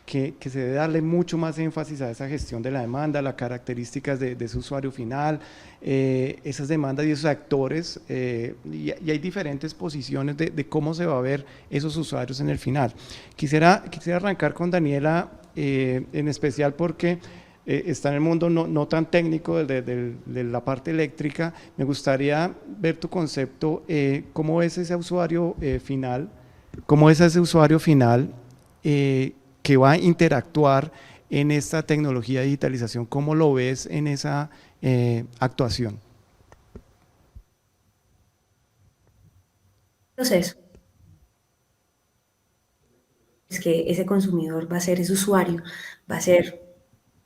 que se debe darle mucho más énfasis a esa gestión de la demanda, las características de ese usuario final, esas demandas y esos actores, y hay diferentes posiciones de cómo se va a ver esos usuarios en el final. Quisiera arrancar con Daniela, en especial porque está en el mundo no tan técnico de la parte eléctrica. Me gustaría ver tu concepto, cómo es ese usuario final, que va a interactuar en esta tecnología de digitalización. ¿Cómo lo ves en esa actuación? Entonces, es que ese consumidor va a ser ese usuario, va a ser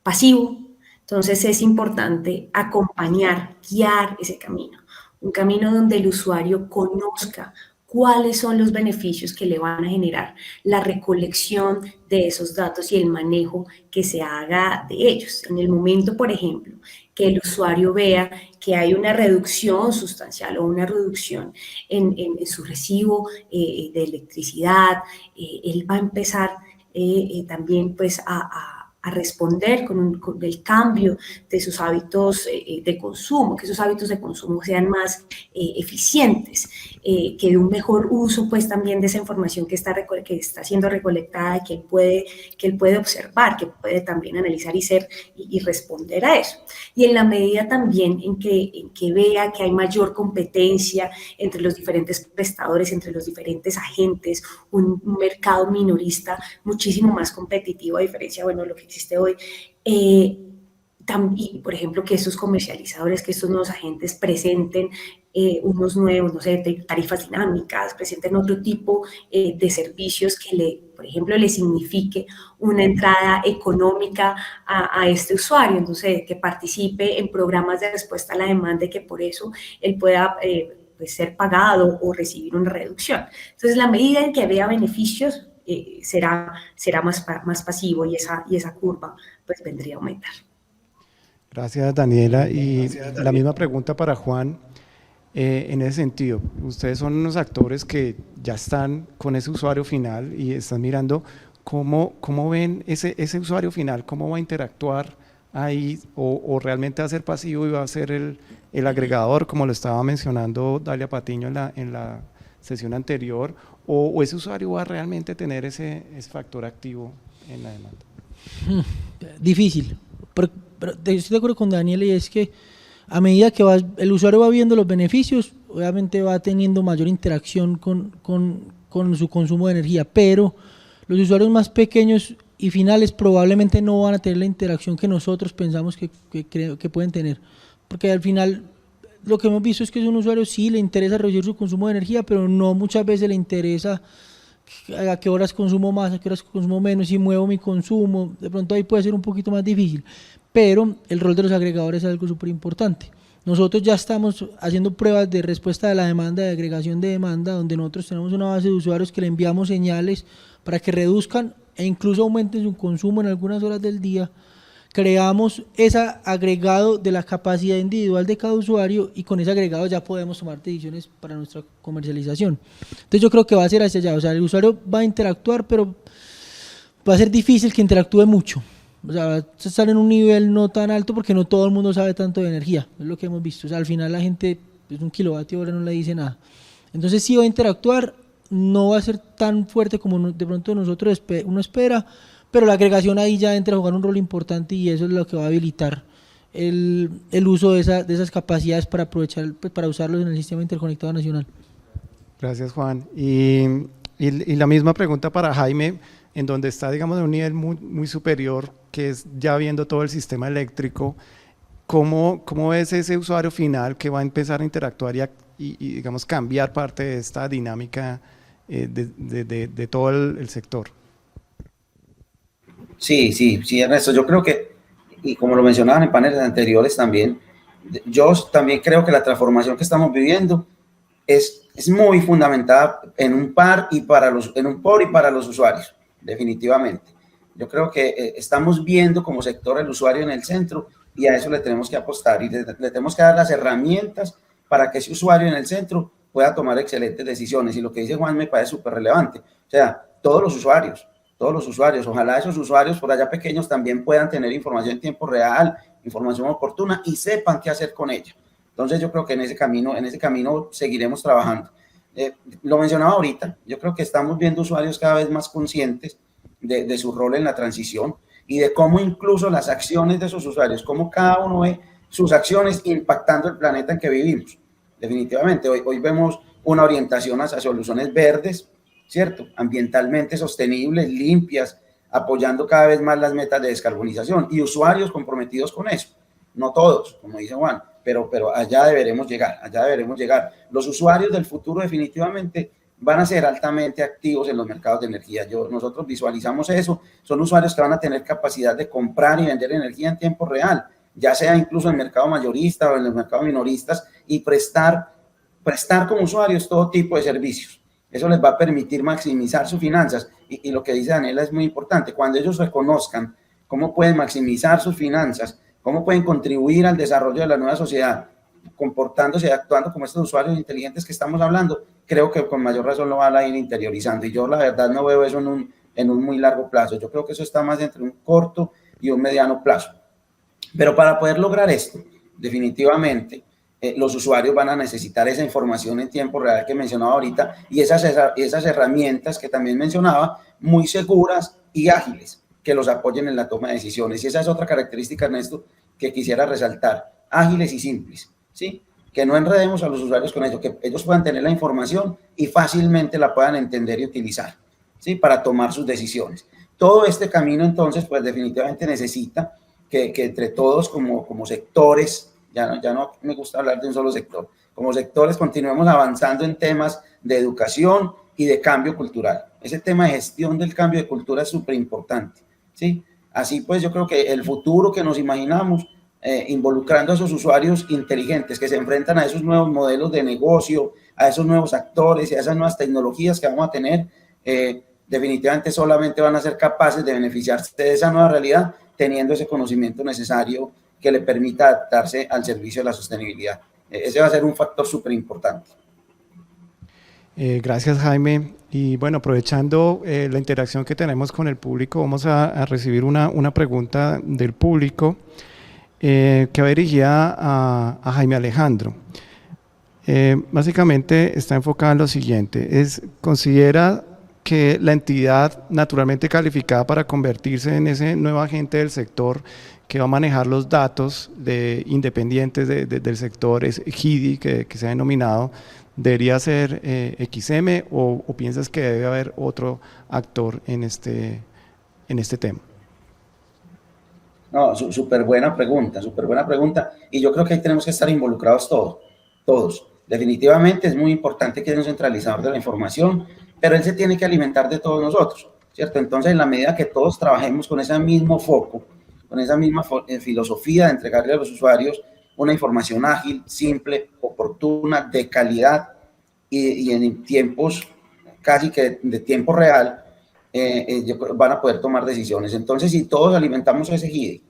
pasivo. Entonces es importante acompañar, guiar ese camino, un camino donde el usuario conozca cuáles son los beneficios que le van a generar la recolección de esos datos y el manejo que se haga de ellos. En el momento, por ejemplo, que el usuario vea que hay una reducción sustancial o una reducción en su recibo de electricidad, él va a empezar también pues, a a responder con el cambio de sus hábitos de consumo, que esos hábitos de consumo sean más eficientes, que de un mejor uso pues también de esa información que está siendo recolectada y que él puede observar, que puede también analizar y responder a eso. Y en la medida también en que vea que hay mayor competencia entre los diferentes prestadores, entre los diferentes agentes, un mercado minorista muchísimo más competitivo a diferencia, bueno, de lo que existe hoy, también, por ejemplo, que estos comercializadores, que estos nuevos agentes presenten unos nuevos, no sé, tarifas dinámicas, presenten otro tipo de servicios que por ejemplo, le signifique una entrada económica a este usuario, entonces que participe en programas de respuesta a la demanda y que por eso él pueda pues, ser pagado o recibir una reducción. Entonces, la medida en que vea beneficios será más pasivo y esa curva pues vendría a aumentar. Gracias, Daniela. Y la misma pregunta para Juan. En ese sentido, ustedes son unos actores que ya están con ese usuario final y están mirando cómo ven ese usuario final, cómo va a interactuar ahí, o realmente va a ser pasivo y va a ser el agregador, como lo estaba mencionando Dalia Patiño en la sesión anterior, o ese usuario va a realmente tener ese factor activo en la demanda. Difícil, pero estoy de acuerdo con Daniela, y es que a medida que el usuario va viendo los beneficios, obviamente va teniendo mayor interacción con su consumo de energía, pero los usuarios más pequeños y finales probablemente no van a tener la interacción que nosotros pensamos que pueden tener, porque al final lo que hemos visto es que a un usuario sí le interesa reducir su consumo de energía, pero no muchas veces le interesa a qué horas consumo más, a qué horas consumo menos, si muevo mi consumo. De pronto ahí puede ser un poquito más difícil, pero el rol de los agregadores es algo súper importante. Nosotros ya estamos haciendo pruebas de respuesta de la demanda, de agregación de demanda, donde nosotros tenemos una base de usuarios que le enviamos señales para que reduzcan e incluso aumenten su consumo en algunas horas del día. Creamos ese agregado de la capacidad individual de cada usuario y con ese agregado ya podemos tomar decisiones para nuestra comercialización. Entonces yo creo que va a ser hacia allá, o sea, el usuario va a interactuar, pero va a ser difícil que interactúe mucho. O sea, va a estar en un nivel no tan alto porque no todo el mundo sabe tanto de energía, es lo que hemos visto. O sea, al final la gente, pues un kilovatio hora no le dice nada. Entonces sí va a interactuar, no va a ser tan fuerte como de pronto nosotros uno espera, pero la agregación ahí ya entra a jugar un rol importante y eso es lo que va a habilitar el uso de esas capacidades para aprovechar, pues, para usarlos en el sistema interconectado nacional. Gracias, Juan. Y la misma pregunta para Jaime, en donde está, digamos, de un nivel muy, muy superior, que es ya viendo todo el sistema eléctrico. ¿Cómo es ese usuario final que va a empezar a interactuar y digamos, cambiar parte de esta dinámica de todo el sector? Sí, Ernesto, yo creo que, y como lo mencionaban en paneles anteriores también, yo también creo que la transformación que estamos viviendo es muy fundamentada en un por y para los usuarios, definitivamente. Yo creo que estamos viendo como sector el usuario en el centro y a eso le tenemos que apostar y le tenemos que dar las herramientas para que ese usuario en el centro pueda tomar excelentes decisiones. Y lo que dice Juan me parece súper relevante. O sea, todos los usuarios, ojalá esos usuarios por allá pequeños también puedan tener información en tiempo real, información oportuna y sepan qué hacer con ella. Entonces yo creo que en ese camino seguiremos trabajando. Lo mencionaba ahorita, yo creo que estamos viendo usuarios cada vez más conscientes de su rol en la transición y de cómo incluso las acciones de esos usuarios, cómo cada uno ve sus acciones impactando el planeta en que vivimos. Definitivamente, hoy vemos una orientación hacia soluciones verdes, ¿cierto? Ambientalmente sostenibles, limpias, apoyando cada vez más las metas de descarbonización y usuarios comprometidos con eso. No todos, como dice Juan, pero allá deberemos llegar. Los usuarios del futuro definitivamente van a ser altamente activos en los mercados de energía. Nosotros visualizamos eso. Son usuarios que van a tener capacidad de comprar y vender energía en tiempo real, ya sea incluso en el mercado mayorista o en los mercados minoristas, y prestar como usuarios todo tipo de servicios. Eso les va a permitir maximizar sus finanzas. Y lo que dice Daniela es muy importante. Cuando ellos reconozcan cómo pueden maximizar sus finanzas, cómo pueden contribuir al desarrollo de la nueva sociedad, comportándose y actuando como estos usuarios inteligentes que estamos hablando, creo que con mayor razón lo van a ir interiorizando. Y yo la verdad no veo eso en un muy largo plazo. Yo creo que eso está más entre un corto y un mediano plazo. Pero para poder lograr esto, definitivamente, los usuarios van a necesitar esa información en tiempo real que mencionaba ahorita y esas herramientas que también mencionaba, muy seguras y ágiles, que los apoyen en la toma de decisiones. Y esa es otra característica, Ernesto, que quisiera resaltar, ágiles y simples, ¿sí? Que no enredemos a los usuarios con eso, que ellos puedan tener la información y fácilmente la puedan entender y utilizar, ¿sí? Para tomar sus decisiones. Todo este camino, entonces, pues definitivamente necesita que entre todos como sectores, ya no me gusta hablar de un solo sector, como sectores continuemos avanzando en temas de educación y de cambio cultural. Ese tema de gestión del cambio de cultura es súper importante, ¿sí? Así pues, yo creo que el futuro que nos imaginamos, involucrando a esos usuarios inteligentes que se enfrentan a esos nuevos modelos de negocio, a esos nuevos actores y a esas nuevas tecnologías que vamos a tener, definitivamente solamente van a ser capaces de beneficiarse de esa nueva realidad teniendo ese conocimiento necesario que le permita adaptarse al servicio de la sostenibilidad. Ese va a ser un factor súper importante. Gracias, Jaime. Y bueno, aprovechando la interacción que tenemos con el público, vamos a recibir una pregunta del público que va dirigida a Jaime Alejandro. Básicamente está enfocada en lo siguiente, considera que la entidad naturalmente calificada para convertirse en ese nuevo agente del sector que va a manejar los datos independientes del sector, es GIDI, que se ha denominado, ¿debería ser XM o piensas que debe haber otro actor en este tema? No, súper buena pregunta, y yo creo que ahí tenemos que estar involucrados todos. Definitivamente es muy importante que haya un centralizador de la información, pero él se tiene que alimentar de todos nosotros, ¿cierto? Entonces, en la medida que todos trabajemos con ese mismo foco, con esa misma filosofía de entregarle a los usuarios una información ágil, simple, oportuna, de calidad y en tiempos casi que de tiempo real, van a poder tomar decisiones. Entonces, si todos alimentamos ese GIDI,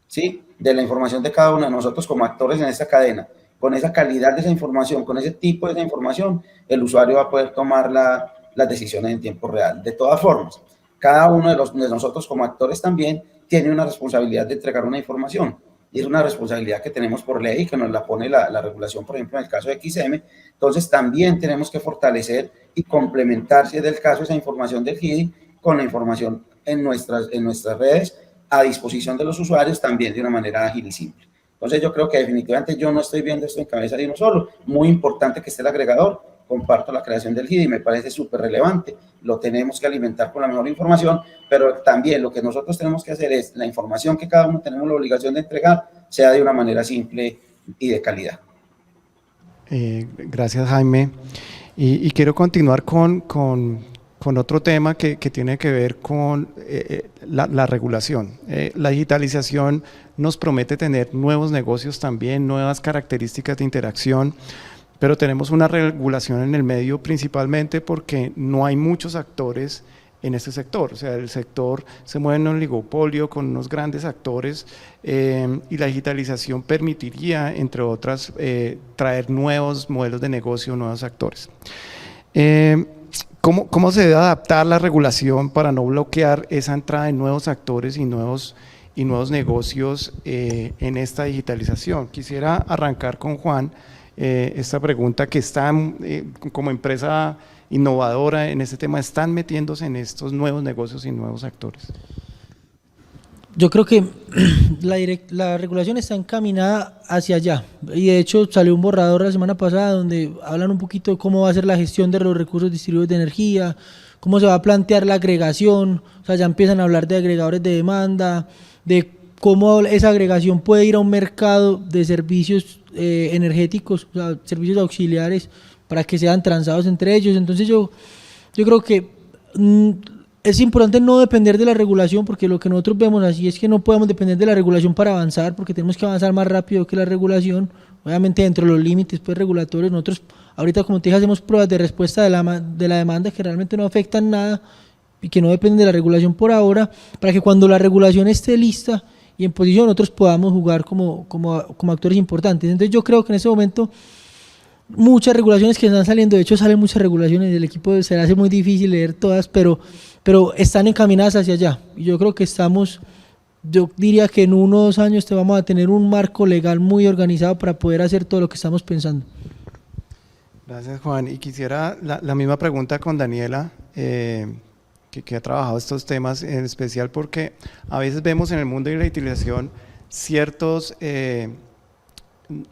¿sí? De la información de cada uno de nosotros como actores en esta cadena, con esa calidad de esa información, con ese tipo de esa información, el usuario va a poder tomar las decisiones en tiempo real. De todas formas, cada uno de nosotros como actores también tiene una responsabilidad de entregar una información. Y es una responsabilidad que tenemos por ley, que nos la pone la regulación, por ejemplo, en el caso de XM. Entonces, también tenemos que fortalecer y complementar, si es del caso, esa información del GIDI con la información en nuestras redes a disposición de los usuarios también de una manera ágil y simple. Entonces, yo creo que definitivamente yo no estoy viendo esto en cabeza de uno solo. Muy importante que esté el agregador. Comparto la creación del GIDI, me parece súper relevante. Lo tenemos que alimentar con la mejor información, pero también lo que nosotros tenemos que hacer es la información que cada uno tenemos la obligación de entregar sea de una manera simple y de calidad. Gracias, Jaime. Y quiero continuar con otro tema que tiene que ver con la regulación. La digitalización nos promete tener nuevos negocios también, nuevas características de interacción, pero tenemos una regulación en el medio principalmente porque no hay muchos actores en este sector. O sea, el sector se mueve en un oligopolio con unos grandes actores y la digitalización permitiría, entre otras, traer nuevos modelos de negocio, nuevos actores. ¿Cómo se debe adaptar la regulación para no bloquear esa entrada de nuevos actores y nuevos negocios en esta digitalización? Quisiera arrancar con Juan esta pregunta, que están como empresa innovadora en este tema, ¿están metiéndose en estos nuevos negocios y nuevos actores? Yo creo que la regulación está encaminada hacia allá, y de hecho salió un borrador la semana pasada donde hablan un poquito de cómo va a ser la gestión de los recursos distribuidos de energía, cómo se va a plantear la agregación. O sea, ya empiezan a hablar de agregadores de demanda, de cómo esa agregación puede ir a un mercado de servicios energéticos, o sea, servicios auxiliares, para que sean transados entre ellos. Entonces yo creo que es importante no depender de la regulación, porque lo que nosotros vemos así es que no podemos depender de la regulación para avanzar, porque tenemos que avanzar más rápido que la regulación, obviamente dentro de los límites pues regulatorios. Nosotros ahorita, como te dije, hacemos pruebas de respuesta de la demanda que realmente no afectan nada y que no dependen de la regulación por ahora, para que cuando la regulación esté lista y en posición nosotros podamos jugar como actores importantes. Entonces yo creo que en ese momento muchas regulaciones que están saliendo, de hecho salen muchas regulaciones, el equipo se le hace muy difícil leer todas, pero están encaminadas hacia allá, y yo creo que estamos yo diría que en 1 o 2 años te vamos a tener un marco legal muy organizado para poder hacer todo lo que estamos pensando. Gracias, Juan. Y quisiera la misma pregunta con Daniela, que ha trabajado estos temas, en especial porque a veces vemos en el mundo de la utilización ciertos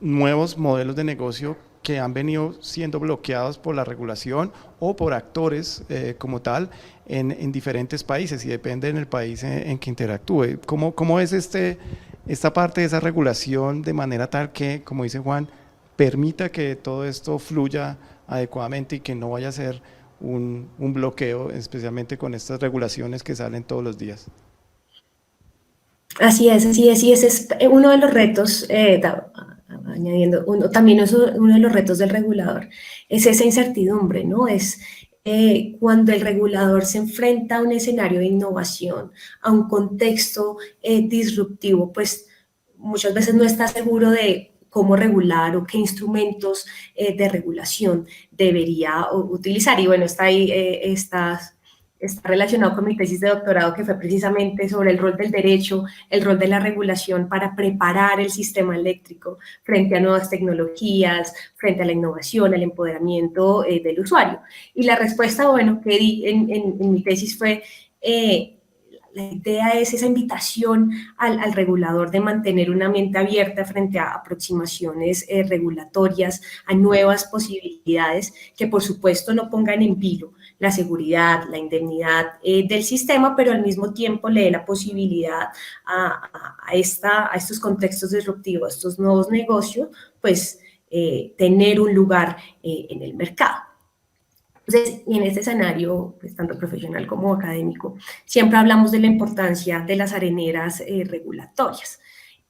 nuevos modelos de negocio que han venido siendo bloqueados por la regulación o por actores como tal en diferentes países, y depende del país en que interactúe. ¿Cómo es esta parte de esa regulación de manera tal que, como dice Juan, permita que todo esto fluya adecuadamente y que no vaya a ser un bloqueo, especialmente con estas regulaciones que salen todos los días? Así es, y ese es uno de los retos, añadiendo, también es uno de los retos del regulador, es esa incertidumbre, ¿no? Es cuando el regulador se enfrenta a un escenario de innovación, a un contexto disruptivo, pues muchas veces no está seguro de cómo regular o qué instrumentos de regulación debería utilizar. Y bueno, está ahí, está relacionado con mi tesis de doctorado, que fue precisamente sobre el rol del derecho, el rol de la regulación para preparar el sistema eléctrico frente a nuevas tecnologías, frente a la innovación, al empoderamiento del usuario. Y la respuesta, bueno, que di en mi tesis fue, la idea es esa invitación al regulador de mantener una mente abierta frente a aproximaciones regulatorias, a nuevas posibilidades que por supuesto no pongan en vilo la seguridad, la indemnidad del sistema, pero al mismo tiempo le dé la posibilidad a estos contextos disruptivos, a estos nuevos negocios, pues tener un lugar en el mercado. Entonces, y en este escenario, pues, tanto profesional como académico, siempre hablamos de la importancia de las areneras regulatorias,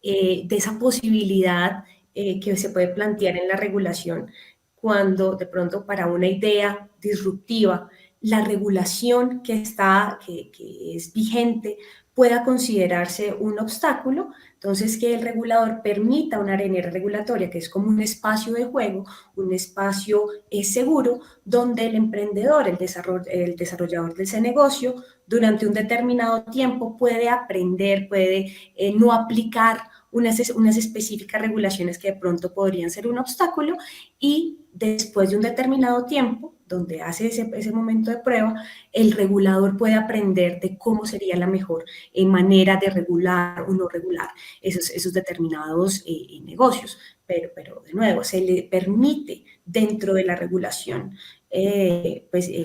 de esa posibilidad que se puede plantear en la regulación cuando de pronto para una idea disruptiva, la regulación que es vigente pueda considerarse un obstáculo. Entonces, que el regulador permita una arenera regulatoria, que es como un espacio de juego, un espacio seguro, donde el emprendedor, el desarrollador de ese negocio, durante un determinado tiempo puede aprender, puede no aplicar unas específicas regulaciones que de pronto podrían ser un obstáculo, y después de un determinado tiempo, donde hace ese momento de prueba, el regulador puede aprender de cómo sería la mejor manera de regular o no regular esos determinados negocios. Pero de nuevo, se le permite dentro de la regulación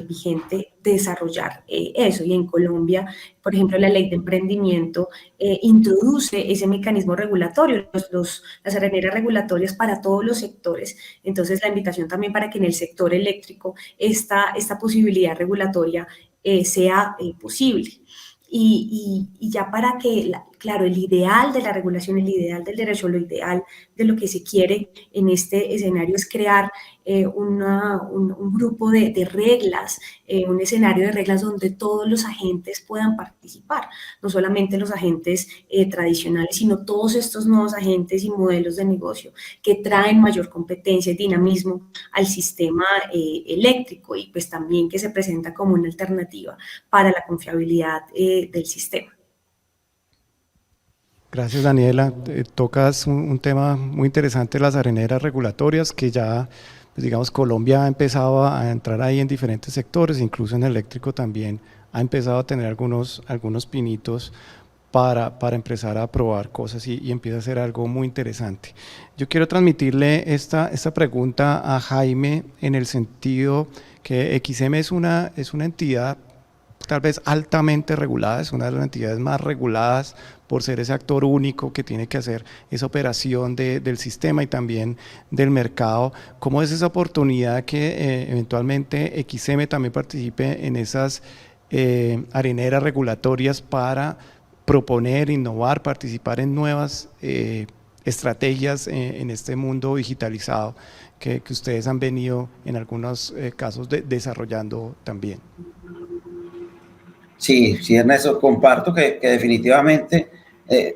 vigente desarrollar eso. Y en Colombia, por ejemplo, la ley de emprendimiento introduce ese mecanismo regulatorio, las areneras regulatorias para todos los sectores. Entonces, la invitación también para que en el sector eléctrico esta posibilidad regulatoria sea posible. Y ya para que, claro, el ideal de la regulación, el ideal del derecho, lo ideal de lo que se quiere en este escenario es crear un grupo de reglas, un escenario de reglas donde todos los agentes puedan participar, no solamente los agentes tradicionales, sino todos estos nuevos agentes y modelos de negocio que traen mayor competencia y dinamismo al sistema eléctrico, y pues también que se presenta como una alternativa para la confiabilidad del sistema. Gracias, Daniela. Tocas un tema muy interesante, las areneras regulatorias, que ya, pues digamos, Colombia ha empezado a entrar ahí en diferentes sectores, incluso en eléctrico también ha empezado a tener algunos pinitos para empezar a probar cosas, y empieza a ser algo muy interesante. Yo quiero transmitirle esta pregunta a Jaime, en el sentido que XM es una entidad tal vez altamente regulada, es una de las entidades más reguladas por ser ese actor único que tiene que hacer esa operación del sistema y también del mercado. ¿Cómo es esa oportunidad que eventualmente XM también participe en esas areneras regulatorias para proponer, innovar, participar en nuevas estrategias en este mundo digitalizado que ustedes han venido en algunos casos desarrollando también? Sí, Ernesto, comparto que definitivamente,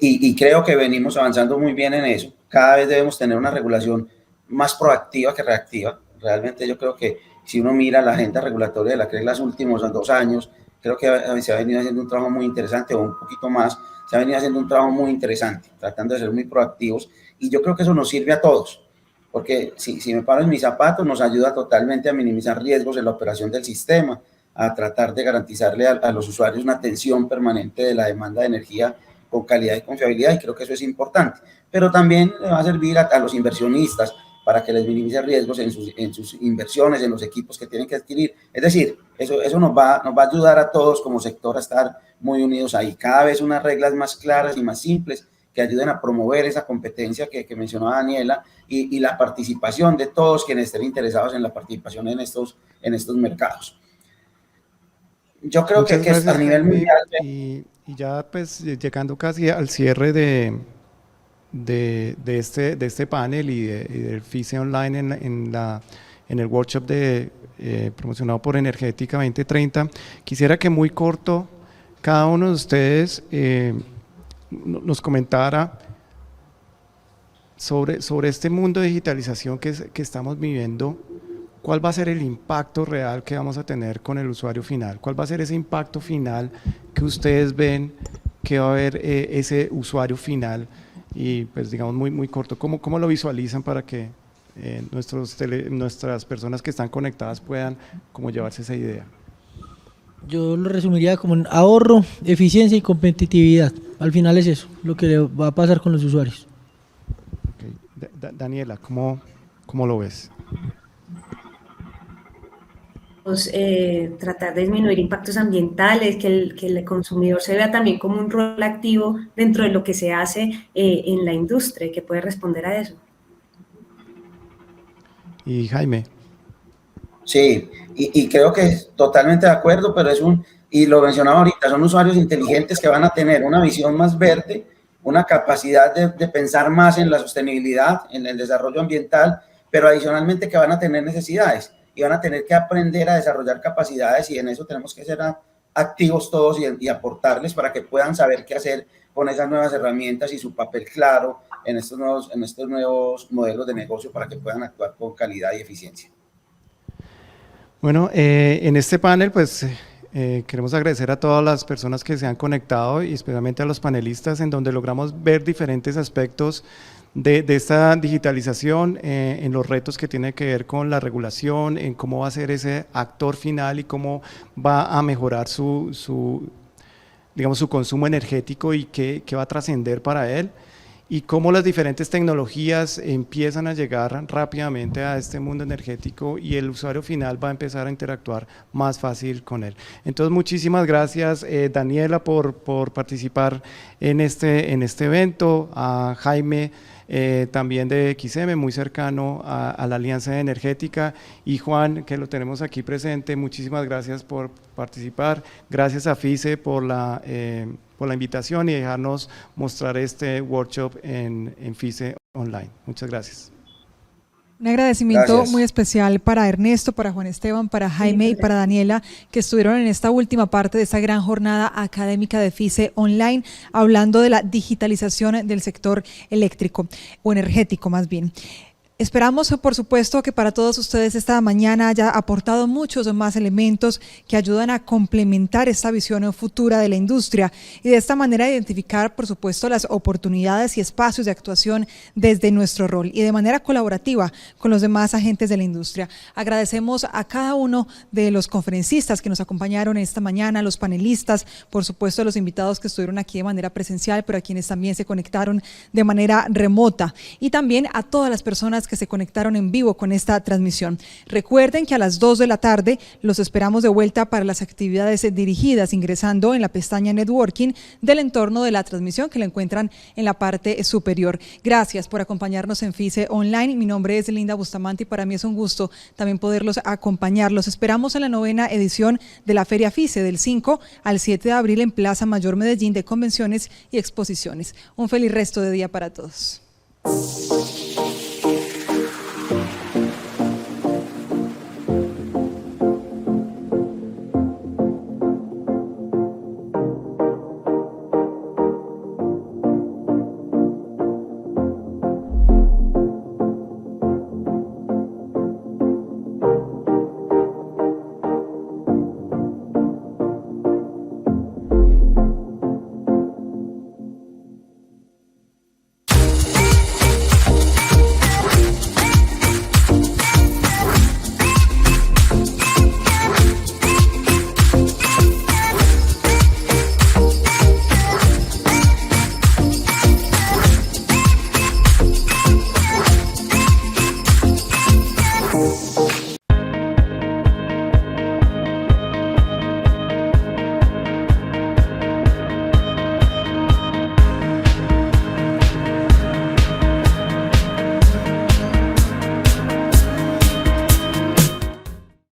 y creo que venimos avanzando muy bien en eso. Cada vez debemos tener una regulación más proactiva que reactiva. Realmente yo creo que si uno mira la agenda regulatoria de la CREC los últimos 2 años, creo que se ha venido haciendo un trabajo muy interesante, o un poquito más, se ha venido haciendo un trabajo muy interesante, tratando de ser muy proactivos, y yo creo que eso nos sirve a todos, porque si me paro en mis zapatos, nos ayuda totalmente a minimizar riesgos en la operación del sistema, a tratar de garantizarle a los usuarios una atención permanente de la demanda de energía con calidad y confiabilidad, y creo que eso es importante, pero también le va a servir a los inversionistas para que les minimice riesgos en sus inversiones, en los equipos que tienen que adquirir. Es decir, eso nos va a ayudar a todos como sector a estar muy unidos ahí. Cada vez unas reglas más claras y más simples que ayuden a promover esa competencia que mencionaba Daniela y la participación de todos quienes estén interesados en la participación en estos mercados. Yo creo que a nivel mundial... Y ya pues llegando casi al cierre de este panel y del FICE Online en el workshop promocionado por Energética 2030, quisiera que muy corto cada uno de ustedes nos comentara sobre este mundo de digitalización que estamos viviendo. ¿Cuál va a ser el impacto real que vamos a tener con el usuario final? ¿Cuál va a ser ese impacto final que ustedes ven que va a haber ese usuario final? Y pues digamos muy corto, ¿cómo lo visualizan para que nuestras personas que están conectadas puedan como llevarse esa idea? Yo lo resumiría como en ahorro, eficiencia y competitividad. Al final es eso, lo que va a pasar con los usuarios. Okay. Daniela, ¿cómo lo ves? Tratar de disminuir impactos ambientales, que el consumidor se vea también como un rol activo dentro de lo que se hace en la industria y que puede responder a eso. Y Jaime. Sí, y creo que totalmente de acuerdo, pero y lo mencionaba ahorita, son usuarios inteligentes que van a tener una visión más verde, una capacidad de pensar más en la sostenibilidad, en el desarrollo ambiental, pero adicionalmente que van a tener necesidades y van a tener que aprender a desarrollar capacidades, y en eso tenemos que ser activos todos y aportarles para que puedan saber qué hacer con esas nuevas herramientas y su papel claro en estos nuevos modelos de negocio para que puedan actuar con calidad y eficiencia. Bueno, en este panel pues queremos agradecer a todas las personas que se han conectado y especialmente a los panelistas, en donde logramos ver diferentes aspectos de esta digitalización, en los retos que tiene que ver con la regulación, en cómo va a ser ese actor final y cómo va a mejorar su consumo energético y qué va a trascender para él, y cómo las diferentes tecnologías empiezan a llegar rápidamente a este mundo energético y el usuario final va a empezar a interactuar más fácil con él. Entonces, muchísimas gracias, Daniela, por participar en este evento, a Jaime, también de XM, muy cercano a la Alianza Energética, y Juan, que lo tenemos aquí presente, muchísimas gracias por participar. Gracias a FICE por la invitación y dejarnos mostrar este workshop en FICE Online. Muchas gracias. Un agradecimiento muy especial para Ernesto, para Juan Esteban, para Jaime y para Daniela, que estuvieron en esta última parte de esta gran jornada académica de FICE Online, hablando de la digitalización del sector eléctrico, o energético más bien. Esperamos, por supuesto, que para todos ustedes esta mañana haya aportado muchos más elementos que ayudan a complementar esta visión futura de la industria y de esta manera identificar, por supuesto, las oportunidades y espacios de actuación desde nuestro rol y de manera colaborativa con los demás agentes de la industria. Agradecemos a cada uno de los conferencistas que nos acompañaron esta mañana, los panelistas, por supuesto, a los invitados que estuvieron aquí de manera presencial, pero a quienes también se conectaron de manera remota, y también a todas las personas que se conectaron en vivo con esta transmisión. Recuerden que a las 2 de la tarde los esperamos de vuelta para las actividades dirigidas, ingresando en la pestaña Networking del entorno de la transmisión, que la encuentran en la parte superior. Gracias por acompañarnos en FICE Online. Mi nombre es Linda Bustamante y para mí es un gusto también poderlos acompañar. Los esperamos en la 9ª edición de la Feria FICE del 5 al 7 de abril en Plaza Mayor Medellín de Convenciones y Exposiciones. Un feliz resto de día para todos.